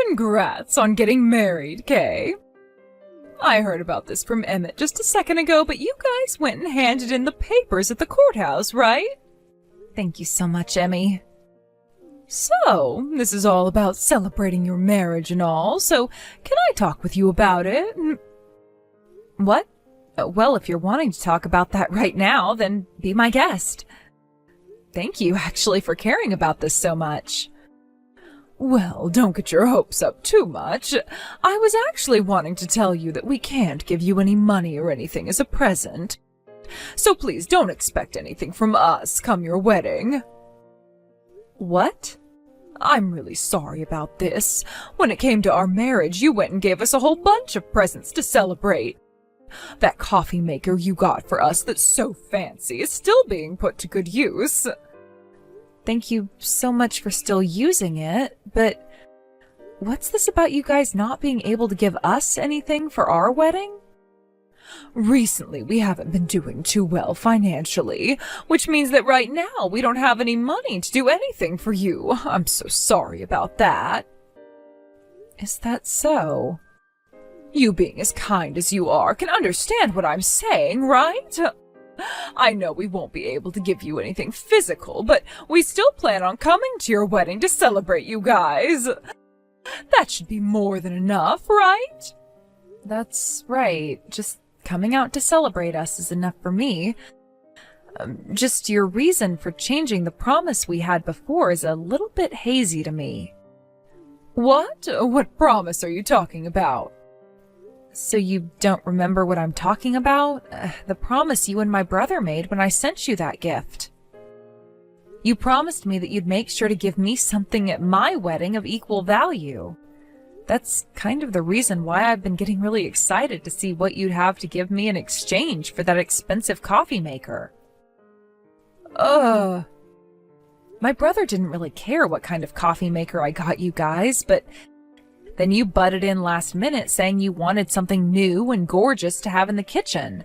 Congrats on getting married, Kay. I heard about this from Emmett just a second ago, but you guys went and handed in the papers at the courthouse, right? Thank you so much, Emmy. So, this is all about celebrating your marriage and all, so can I talk with you about it? What? Well, if you're wanting to talk about that right now, then be my guest. Thank you, actually, for caring about this so much. Well, don't get your hopes up too much. I was actually wanting to tell you that we can't give you any money or anything as a present. So please don't expect anything from us come your wedding. What? I'm really sorry about this. When it came to our marriage, you went and gave us a whole bunch of presents to celebrate. That coffee maker you got for us that's so fancy is still being put to good use. Thank you so much for still using it, but what's this about you guys not being able to give us anything for our wedding? Recently, we haven't been doing too well financially, which means that right now we don't have any money to do anything for you. I'm so sorry about that. Is that so? You being as kind as you are can understand what I'm saying, right? I know we won't be able to give you anything physical, but we still plan on coming to your wedding to celebrate you guys. That should be more than enough, right? That's right. Just coming out to celebrate us is enough for me. Just your reason for changing the promise we had before is a little bit hazy to me. What? What promise are you talking about? So you don't remember what I'm talking about? The promise you and my brother made when I sent you that gift. You promised me that you'd make sure to give me something at my wedding of equal value. That's kind of the reason why I've been getting really excited to see what you'd have to give me in exchange for that expensive coffee maker. My brother didn't really care what kind of coffee maker I got you guys, but then you butted in last minute saying you wanted something new and gorgeous to have in the kitchen.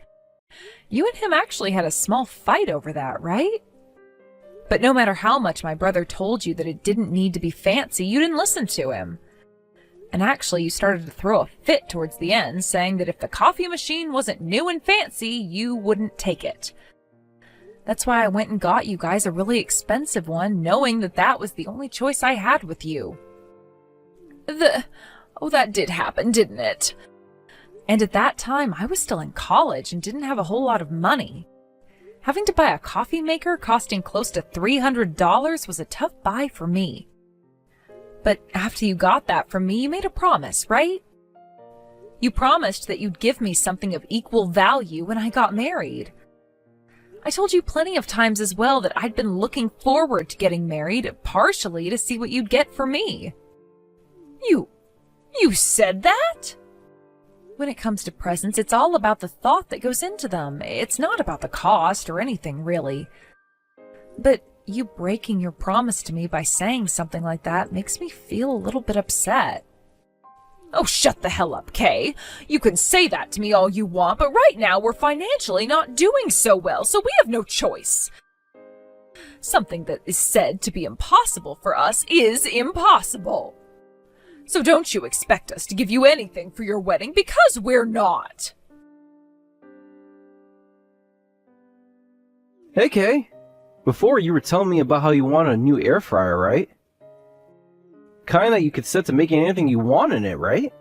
You and him actually had a small fight over that, right? But no matter how much my brother told you that it didn't need to be fancy, you didn't listen to him. And actually, you started to throw a fit towards the end, saying that if the coffee machine wasn't new and fancy, you wouldn't take it. That's why I went and got you guys a really expensive one, knowing that that was the only choice I had with you. That did happen, didn't it? And at that time, I was still in college and didn't have a whole lot of money. Having to buy a coffee maker costing close to $300 was a tough buy for me. But after you got that from me, you made a promise, right? You promised that you'd give me something of equal value when I got married. I told you plenty of times as well that I'd been looking forward to getting married, partially to see what you'd get for me. You said that? When it comes to presents, it's all about the thought that goes into them. It's not about the cost or anything, really. But you breaking your promise to me by saying something like that makes me feel a little bit upset. Oh, shut the hell up, Kay. You can say that to me all you want, but right now we're financially not doing so well, so we have no choice. Something that is said to be impossible for us is impossible. So don't you expect us to give you anything for your wedding, because we're not. Hey, Kay. Before, you were telling me about how you wanted a new air fryer, right? Kind that you could set to making anything you want in it, right?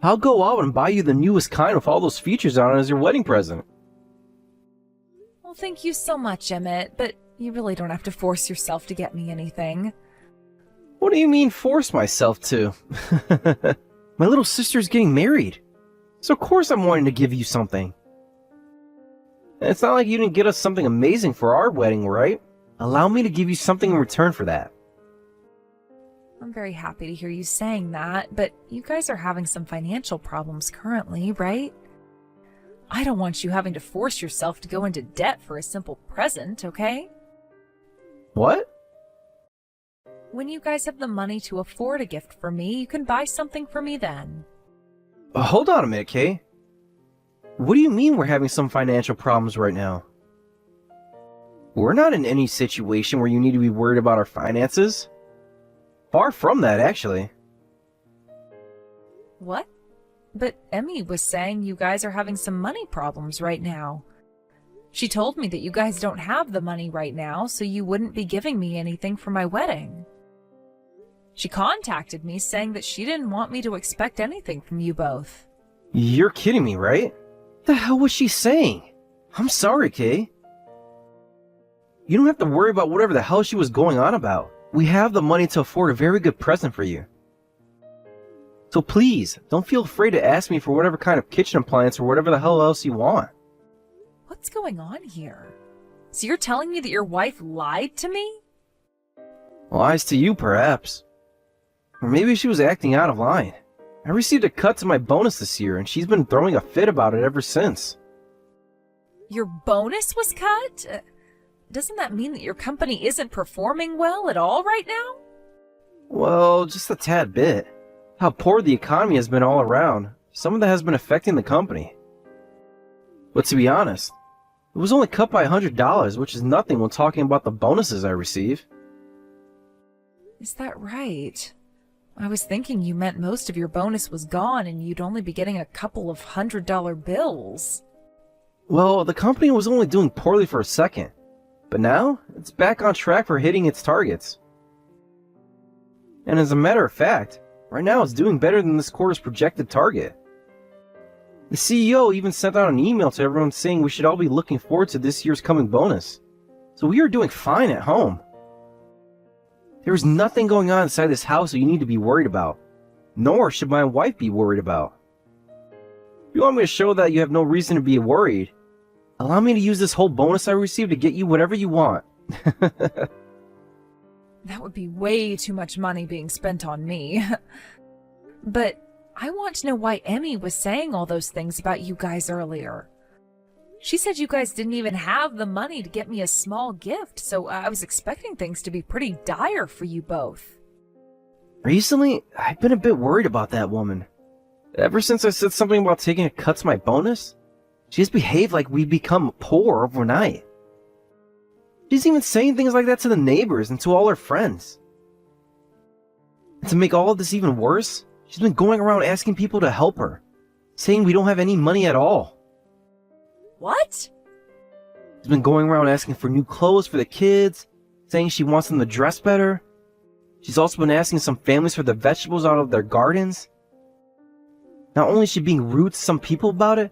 I'll go out and buy you the newest kind with all those features on it as your wedding present. Well, thank you so much, Emmett, but you really don't have to force yourself to get me anything. What do you mean, force myself to? My little sister's getting married, so of course I'm wanting to give you something. And it's not like you didn't get us something amazing for our wedding, right? Allow me to give you something in return for that. I'm very happy to hear you saying that, but you guys are having some financial problems currently, right? I don't want you having to force yourself to go into debt for a simple present, okay? What? When you guys have the money to afford a gift for me, you can buy something for me then. Hold on a minute, Kay. What do you mean we're having some financial problems right now? We're not in any situation where you need to be worried about our finances. Far from that, actually. What? But Emmy was saying you guys are having some money problems right now. She told me that you guys don't have the money right now, so you wouldn't be giving me anything for my wedding. She contacted me saying that she didn't want me to expect anything from you both. You're kidding me, right? What the hell was she saying? I'm sorry, Kay. You don't have to worry about whatever the hell she was going on about. We have the money to afford a very good present for you. So please, don't feel afraid to ask me for whatever kind of kitchen appliance or whatever the hell else you want. What's going on here? So you're telling me that your wife lied to me? Lies to you, perhaps. Or maybe she was acting out of line. I received a cut to my bonus this year, and she's been throwing a fit about it ever since. Your bonus was cut? Doesn't that mean that your company isn't performing well at all right now? Well, just a tad bit. How poor the economy has been all around, some of that has been affecting the company. But to be honest, it was only cut by $100, which is nothing when talking about the bonuses I receive. Is that right? I was thinking you meant most of your bonus was gone and you'd only be getting a couple of $100 bills. Well, the company was only doing poorly for a second, but now it's back on track for hitting its targets. And as a matter of fact, right now it's doing better than this quarter's projected target. The CEO even sent out an email to everyone saying we should all be looking forward to this year's coming bonus. So we are doing fine at home. There is nothing going on inside this house that you need to be worried about. Nor should my wife be worried about. If you want me to show that you have no reason to be worried, allow me to use this whole bonus I received to get you whatever you want. That would be way too much money being spent on me. But I want to know why Emmy was saying all those things about you guys earlier. She said you guys didn't even have the money to get me a small gift, so I was expecting things to be pretty dire for you both. Recently, I've been a bit worried about that woman. Ever since I said something about taking a cut to my bonus, she has behaved like we've become poor overnight. She's even saying things like that to the neighbors and to all her friends. And to make all of this even worse, she's been going around asking people to help her, saying we don't have any money at all. What? She's been going around asking for new clothes for the kids, saying she wants them to dress better. She's also been asking some families for the vegetables out of their gardens. Not only is she being rude to some people about it,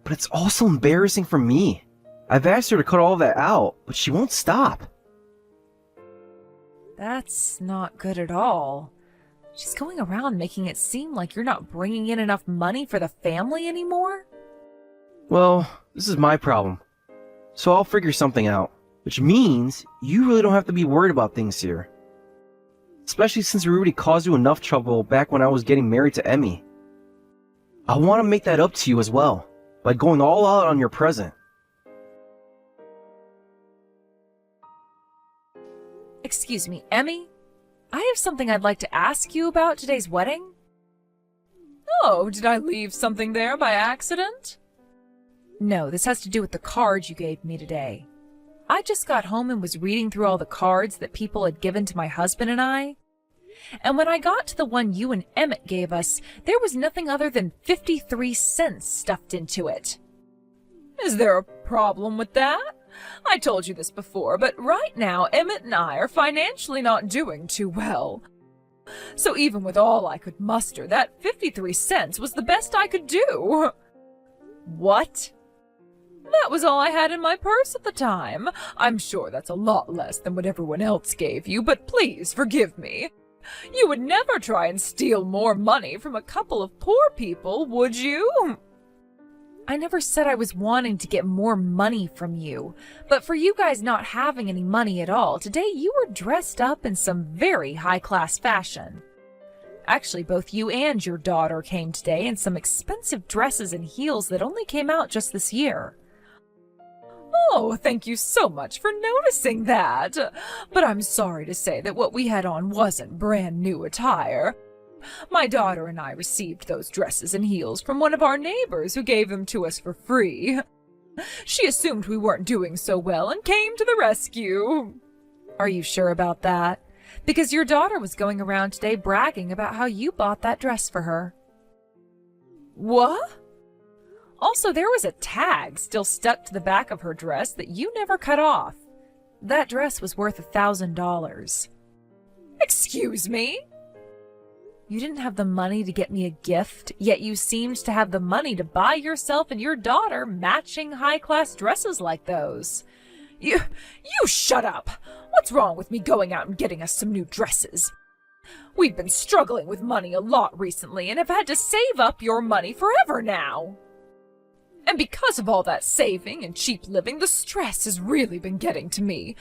but it's also embarrassing for me. I've asked her to cut all of that out, but she won't stop. That's not good at all. She's going around making it seem like you're not bringing in enough money for the family anymore? Well, this is my problem. So I'll figure something out, which means you really don't have to be worried about things here. Especially since we already caused you enough trouble back when I was getting married to Emmy. I want to make that up to you as well, by going all out on your present. Excuse me, Emmy? I have something I'd like to ask you about today's wedding. Oh, did I leave something there by accident? No, this has to do with the cards you gave me today. I just got home and was reading through all the cards that people had given to my husband and I. And when I got to the one you and Emmett gave us, there was nothing other than 53 cents stuffed into it. Is there a problem with that? I told you this before, but right now Emmett and I are financially not doing too well. So even with all I could muster, that 53 cents was the best I could do. What? That was all I had in my purse at the time. I'm sure that's a lot less than what everyone else gave you, but please forgive me. You would never try and steal more money from a couple of poor people, would you? I never said I was wanting to get more money from you, but for you guys not having any money at all, today you were dressed up in some very high-class fashion. Actually, both you and your daughter came today in some expensive dresses and heels that only came out just this year. Oh, thank you so much for noticing that. But I'm sorry to say that what we had on wasn't brand new attire. My daughter and I received those dresses and heels from one of our neighbors who gave them to us for free. She assumed we weren't doing so well and came to the rescue. Are you sure about that? Because your daughter was going around today bragging about how you bought that dress for her. What? Also, there was a tag still stuck to the back of her dress that you never cut off. That dress was worth $1,000. Excuse me? You didn't have the money to get me a gift, yet you seemed to have the money to buy yourself and your daughter matching high-class dresses like those. You shut up! What's wrong with me going out and getting us some new dresses? We've been struggling with money a lot recently and have had to save up your money forever now. And because of all that saving and cheap living, the stress has really been getting to me.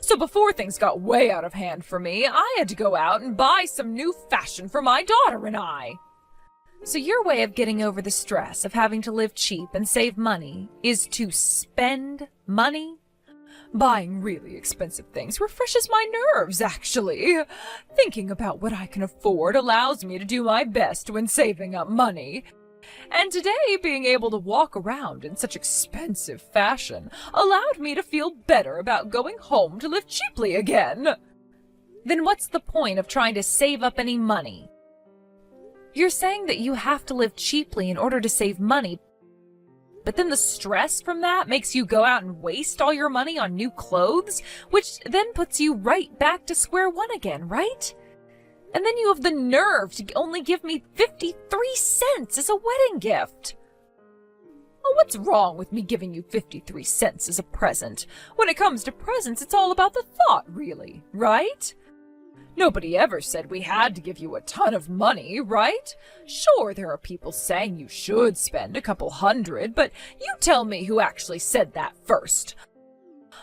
So before things got way out of hand for me, I had to go out and buy some new fashion for my daughter and I. So your way of getting over the stress of having to live cheap and save money is to spend money? Buying really expensive things refreshes my nerves, actually. Thinking about what I can afford allows me to do my best when saving up money. And today, being able to walk around in such expensive fashion allowed me to feel better about going home to live cheaply again. Then what's the point of trying to save up any money? You're saying that you have to live cheaply in order to save money, but then the stress from that makes you go out and waste all your money on new clothes, which then puts you right back to square one again, right? And then you have the nerve to only give me 53 cents as a wedding gift. Well, what's wrong with me giving you 53 cents as a present? When it comes to presents, it's all about the thought, really, right? Nobody ever said we had to give you a ton of money, right? Sure, there are people saying you should spend a couple hundred, but you tell me who actually said that first.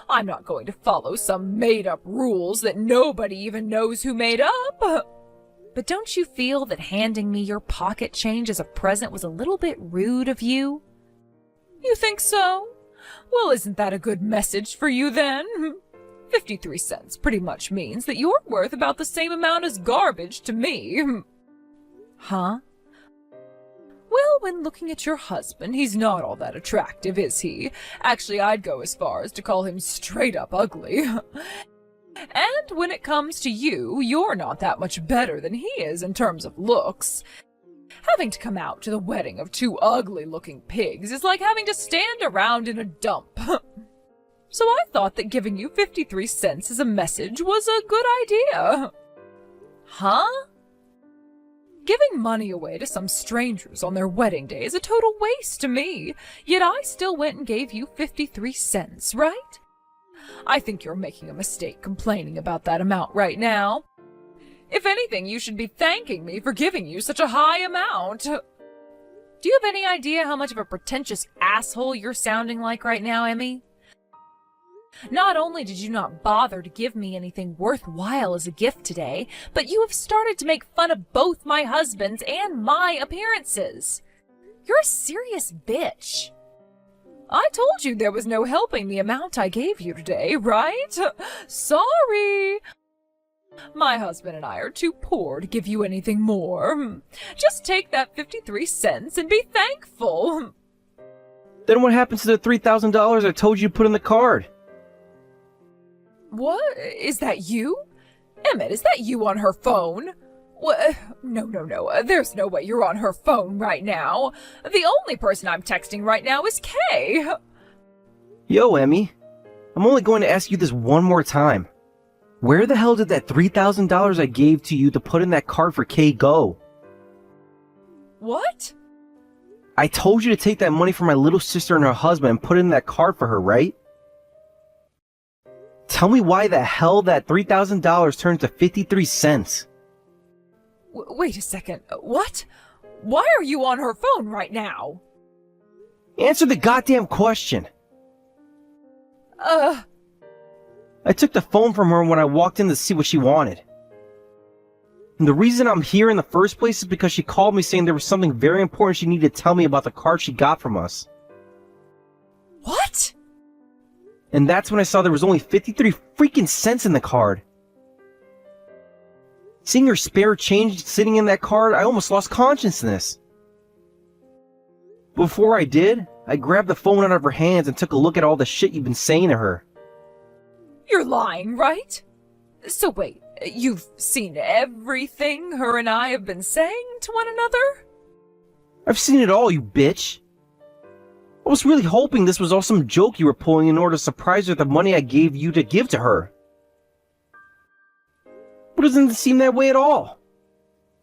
I'm not going to follow some made-up rules that nobody even knows who made up. But don't you feel that handing me your pocket change as a present was a little bit rude of you? You think so? Well, isn't that a good message for you then? 53 cents pretty much means that you're worth about the same amount as garbage to me. Huh? Well, when looking at your husband, he's not all that attractive, is he? Actually, I'd go as far as to call him straight up ugly. And when it comes to you, you're not that much better than he is in terms of looks. Having to come out to the wedding of two ugly-looking pigs is like having to stand around in a dump. So I thought that giving you 53 cents as a message was a good idea. Huh? Giving money away to some strangers on their wedding day is a total waste to me, yet I still went and gave you 53 cents, right? I think you're making a mistake complaining about that amount right now. If anything, you should be thanking me for giving you such a high amount. Do you have any idea how much of a pretentious asshole you're sounding like right now, Emmy? Not only did you not bother to give me anything worthwhile as a gift today, but you have started to make fun of both my husband's and my appearances. You're a serious bitch. I told you there was no helping the amount I gave you today, right? Sorry. My husband and I are too poor to give you anything more. Just take that 53 cents and be thankful. Then what happens to the $3,000 I told you to put in the card? What? Is that you? Emmett, is that you on her phone? What? No. There's no way you're on her phone right now. The only person I'm texting right now is Kay. Yo, Emmy. I'm only going to ask you this one more time. Where the hell did that $3,000 I gave to you to put in that card for Kay go? What? I told you to take that money from my little sister and her husband and put it in that card for her, right? Tell me why the hell that $3,000 turned to 53 cents. Wait a second. What? Why are you on her phone right now? Answer the goddamn question. I took the phone from her when I walked in to see what she wanted. And the reason I'm here in the first place is because she called me saying there was something very important she needed to tell me about the card she got from us. What? And that's when I saw there was only 53 freaking cents in the card. Seeing her spare change sitting in that card, I almost lost consciousness. Before I did, I grabbed the phone out of her hands and took a look at all the shit you've been saying to her. You're lying, right? So wait, you've seen everything her and I have been saying to one another? I've seen it all, you bitch. I was really hoping this was all some joke you were pulling in order to surprise her with the money I gave you to give to her. But it doesn't seem that way at all.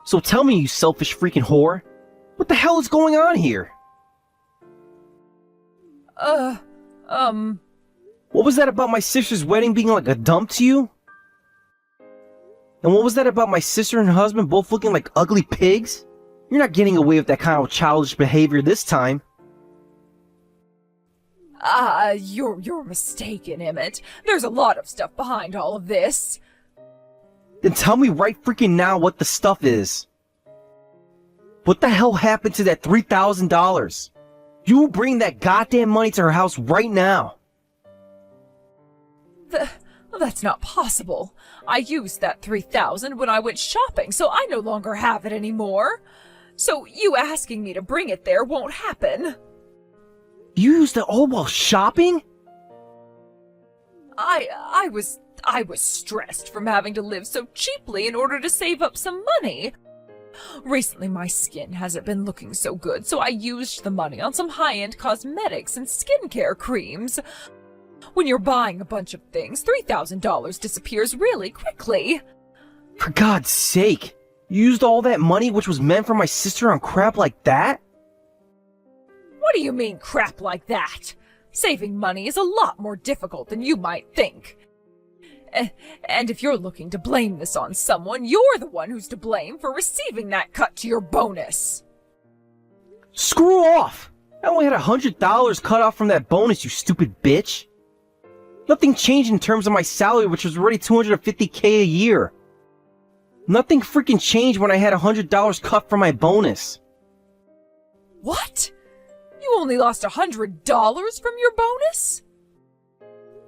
So tell me, you selfish freaking whore, what the hell is going on here? What was that about my sister's wedding being like a dump to you? And what was that about my sister and her husband both looking like ugly pigs? You're not getting away with that kind of childish behavior this time. You're mistaken, Emmett. There's a lot of stuff behind all of this. Then tell me right freaking now what the stuff is. What the hell happened to that $3,000? You bring that goddamn money to her house right now. That's not possible. I used that $3,000 when I went shopping, so I no longer have it anymore. So you asking me to bring it there won't happen. You used it all while shopping? I was stressed from having to live so cheaply in order to save up some money. Recently my skin hasn't been looking so good, so I used the money on some high-end cosmetics and skincare creams. When you're buying a bunch of things, $3,000 disappears really quickly. For God's sake, you used all that money which was meant for my sister on crap like that? What do you mean crap like that? Saving money is a lot more difficult than you might think. And if you're looking to blame this on someone, you're the one who's to blame for receiving that cut to your bonus. Screw off! I only had $100 cut off from that bonus, you stupid bitch. Nothing changed in terms of my salary, which was already $250K a year. Nothing freaking changed when I had $100 cut from my bonus. What? You only lost $100 from your bonus?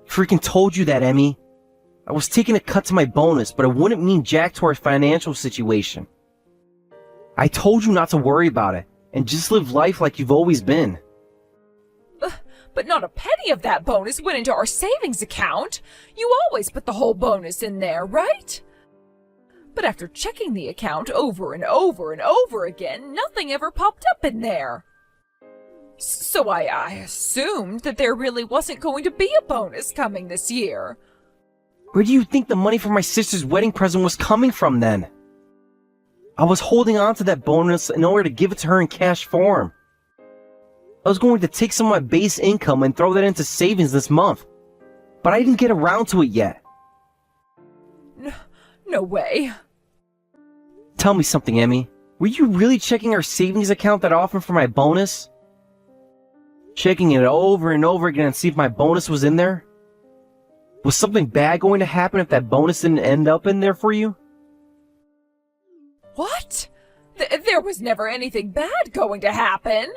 Freaking told you that, Emmy. I was taking a cut to my bonus, but it wouldn't mean jack to our financial situation. I told you not to worry about it, and just live life like you've always been. But not a penny of that bonus went into our savings account. You always put the whole bonus in there, right? But after checking the account over and over and over again, nothing ever popped up in there. So I assumed that there really wasn't going to be a bonus coming this year. Where do you think the money for my sister's wedding present was coming from then? I was holding on to that bonus in order to give it to her in cash form. I was going to take some of my base income and throw that into savings this month. But I didn't get around to it yet. No way. Tell me something, Emmy. Were you really checking our savings account that often for my bonus? Checking it over and over again and see if my bonus was in there? Was something bad going to happen if that bonus didn't end up in there for you? What? There was never anything bad going to happen.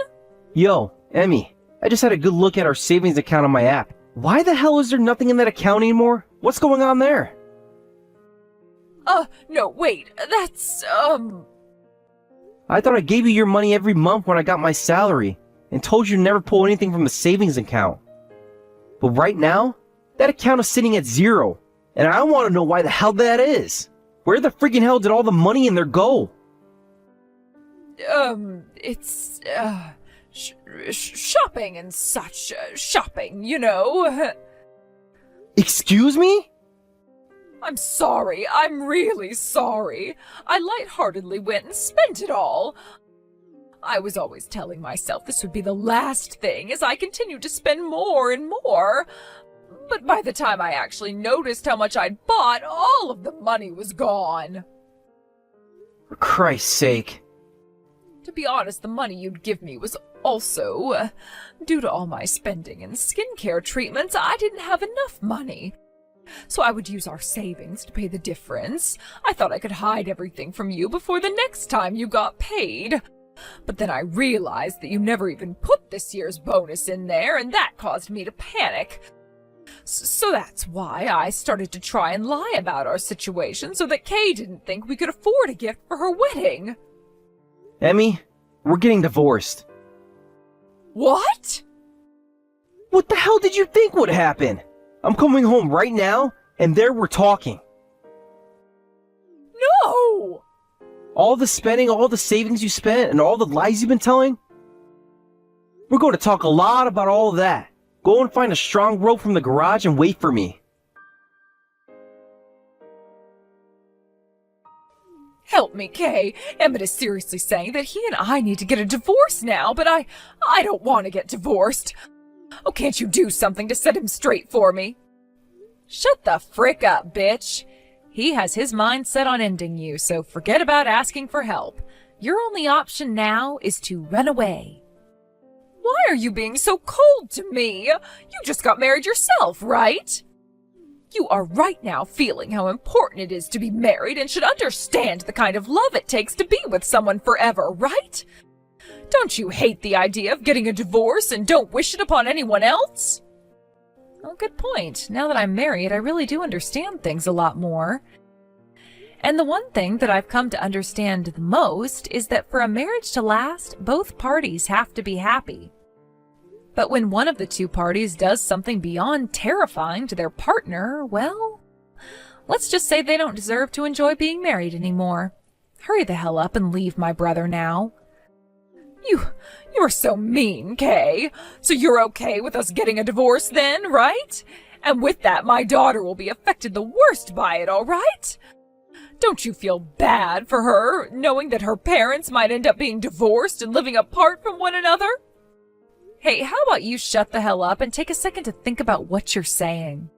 Yo, Emmy, I just had a good look at our savings account on my app. Why the hell is there nothing in that account anymore? What's going on there? No, wait, that's, I thought I gave you your money every month when I got my salary, and told you to never pull anything from the savings account. But right now, that account is sitting at zero, and I want to know why the hell that is. Where the freaking hell did all the money in there go? It's, shopping and such. Shopping, you know. Excuse me? I'm sorry. I'm really sorry. I lightheartedly went and spent it all. I was always telling myself this would be the last thing as I continued to spend more and more. But by the time I actually noticed how much I'd bought, all of the money was gone. For Christ's sake. To be honest, the money you'd give me was also, due to all my spending and skincare treatments, I didn't have enough money. So I would use our savings to pay the difference. I thought I could hide everything from you before the next time you got paid. But then I realized that you never even put this year's bonus in there, and that caused me to panic. So that's why I started to try and lie about our situation so that Kay didn't think we could afford a gift for her wedding. Emmy, we're getting divorced. What? What the hell did you think would happen? I'm coming home right now, and there we're talking. No! All the spending, all the savings you spent, and all the lies you've been telling? We're going to talk a lot about all of that. Go and find a strong rope from the garage and wait for me. Help me, Kay. Emmett is seriously saying that he and I need to get a divorce now, but I don't want to get divorced. Oh, can't you do something to set him straight for me? Shut the frick up, bitch. He has his mind set on ending you, so forget about asking for help. Your only option now is to run away. Why are you being so cold to me? You just got married yourself, right? You are right now feeling how important it is to be married and should understand the kind of love it takes to be with someone forever, right? Don't you hate the idea of getting a divorce and don't wish it upon anyone else? Oh, good point. Now that I'm married, I really do understand things a lot more. And the one thing that I've come to understand the most is that for a marriage to last, both parties have to be happy. But when one of the two parties does something beyond terrifying to their partner, well, let's just say they don't deserve to enjoy being married anymore. Hurry the hell up and leave my brother now. You are so mean, Kay. So you're okay with us getting a divorce then, right? And with that, my daughter will be affected the worst by it, all right? Don't you feel bad for her, knowing that her parents might end up being divorced and living apart from one another? Hey, how about you shut the hell up and take a second to think about what you're saying?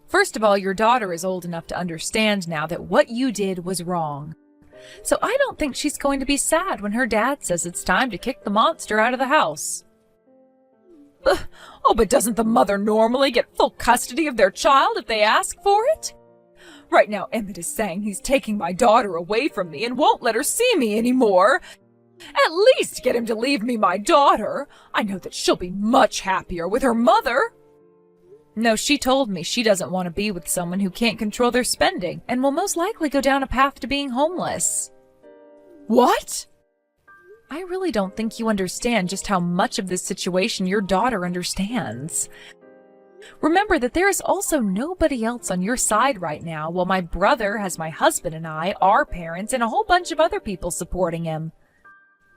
First of all, your daughter is old enough to understand now that what you did was wrong. So I don't think she's going to be sad when her dad says it's time to kick the monster out of the house. Oh, but doesn't the mother normally get full custody of their child if they ask for it? Right now, Emmett is saying he's taking my daughter away from me and won't let her see me anymore. At least get him to leave me my daughter. I know that she'll be much happier with her mother. No, she told me she doesn't want to be with someone who can't control their spending and will most likely go down a path to being homeless. What? I really don't think you understand just how much of this situation your daughter understands. Remember that there is also nobody else on your side right now, while my brother has my husband and I, our parents, and a whole bunch of other people supporting him.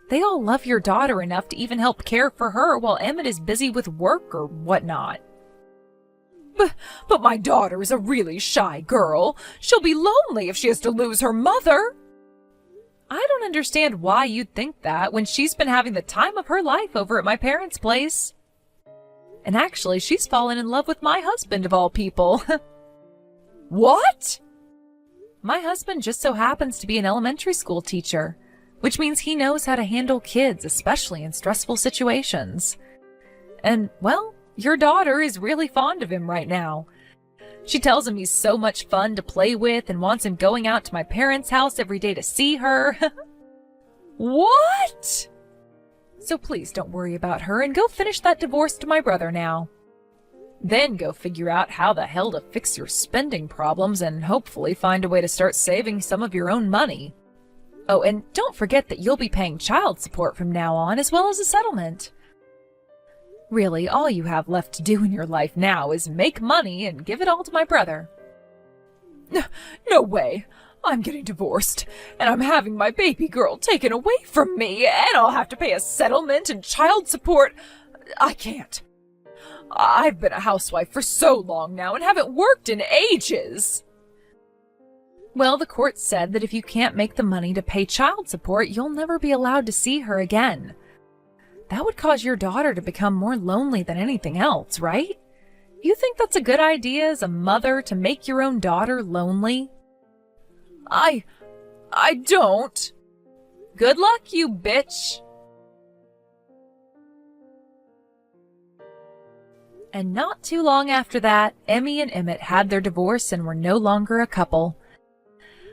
They all love your daughter enough to even help care for her while Emmett is busy with work or whatnot. But my daughter is a really shy girl. She'll be lonely if she has to lose her mother. I don't understand why you'd think that when she's been having the time of her life over at my parents' place. And actually, she's fallen in love with my husband of all people. What? My husband just so happens to be an elementary school teacher, which means he knows how to handle kids, especially in stressful situations. And, well, your daughter is really fond of him right now. She tells him he's so much fun to play with and wants him going out to my parents' house every day to see her. What? So please don't worry about her and go finish that divorce to my brother now. Then go figure out how the hell to fix your spending problems and hopefully find a way to start saving some of your own money. Oh, and don't forget that you'll be paying child support from now on as well as a settlement. Really, all you have left to do in your life now is make money and give it all to my brother. No way. I'm getting divorced, and I'm having my baby girl taken away from me, and I'll have to pay a settlement and child support. I can't. I've been a housewife for so long now and haven't worked in ages. Well, the court said that if you can't make the money to pay child support, you'll never be allowed to see her again. That would cause your daughter to become more lonely than anything else, right? You think that's a good idea as a mother to make your own daughter lonely? I don't. Good luck, you bitch. And not too long after that, Emmy and Emmett had their divorce and were no longer a couple.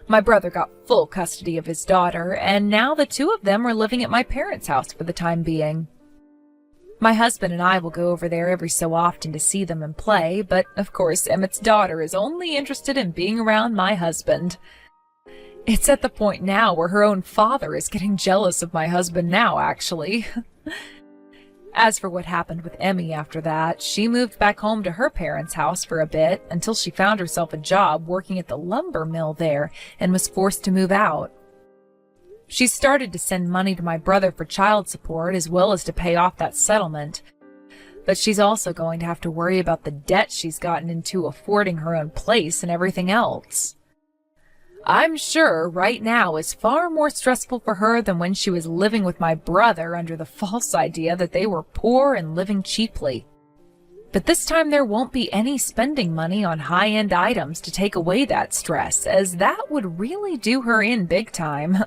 My brother got full custody of his daughter, and now the two of them are living at my parents' house for the time being. My husband and I will go over there every so often to see them and play, but of course Emmett's daughter is only interested in being around my husband. It's at the point now where her own father is getting jealous of my husband now, actually. As for what happened with Emmy after that, she moved back home to her parents' house for a bit until she found herself a job working at the lumber mill there and was forced to move out. She started to send money to my brother for child support as well as to pay off that settlement. But she's also going to have to worry about the debt she's gotten into affording her own place and everything else. I'm sure right now is far more stressful for her than when she was living with my brother under the false idea that they were poor and living cheaply. But this time there won't be any spending money on high-end items to take away that stress, as that would really do her in big time.